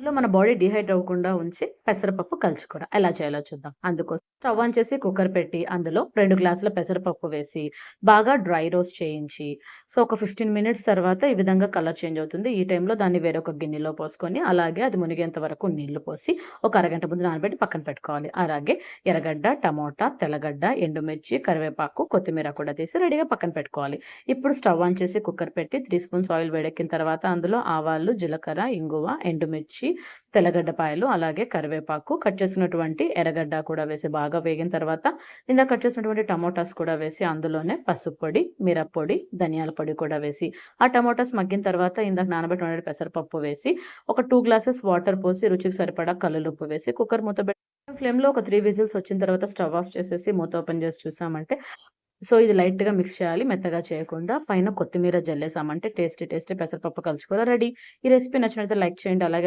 లో మన body dehydrate అవ్వకుండా ఉంచి పెసరపప్పు కలుసుకోవడం. ఎలా చేయాలో చూద్దాం. అందుకోసం స్టవ్ ఆన్ చేసి కుక్కర్ పెట్టి అందులో 2 గ్లాసుల పెసరపప్పు వేసి బాగా డ్రై రోస్ట్ చేయించి ఒక 15 మినిట్స్ తర్వాత ఈ విధంగా కలర్ చేంజ్ అవుతుంది. ఈ టైంలో దాన్ని వేరొక గిన్నెలో పోసుకొని అలాగే అది మునిగేంత వరకు నీళ్లు పోసి ఒక అరగంట ముందు నానబెట్టి పక్కన పెట్టుకోవాలి. అలాగే ఎర్రగడ్డ, టమోటా, తెల్లగడ్డ, ఎండుమిర్చి, కరివేపాకు, కొత్తిమీర కూడా తీసి రెడీగా పక్కన పెట్టుకోవాలి. ఇప్పుడు స్టవ్ ఆన్ చేసి కుక్కర్ పెట్టి 3 స్పూన్స్ ఆయిల్ వేడెక్కిన తర్వాత అందులో ఆవాలు, జీలకర్ర, ఇంగువ, ఎండుమిర్చి, తెల్లగడ్డపాయలు, అలాగే కరివేపాకు, కట్ చేసినటువంటి ఎర్రగడ్డ కూడా వేసి బాగా వేగిన తర్వాత ఇందాక కట్ చేసినటువంటి టమోటాస్ కూడా వేసి అందులోనే పసుపు పొడి, మిరప్పొడి, ధనియాల పొడి కూడా వేసి ఆ టమోటాస్ మగ్గిన తర్వాత ఇందాక నానబెట్టిన పెసరపప్పు వేసి ఒక 2 గ్లాసెస్ వాటర్ పోసి రుచికి సరిపడా కల్లులుప్పు వేసి కుక్కర్ మూత పెట్టి ఫ్లేమ్‌లో ఒక 3 విజిల్స్ వచ్చిన తర్వాత స్టవ్ ఆఫ్ చేసేసి మూత ఓపెన్ చేసి చూసామంటే ఇది లైట్‌గా మిక్స్ చేయాలి. మెత్తగా చేయకుండా. పైన కొత్తిమీర జల్లేసామంటే టేస్టీ టేస్టీ పెసరపప్పు కలుచుకోవడం రెడీ. ఈ రెసిపీ నచ్చినట్లయితే లైక్ చేయండి. అలాగే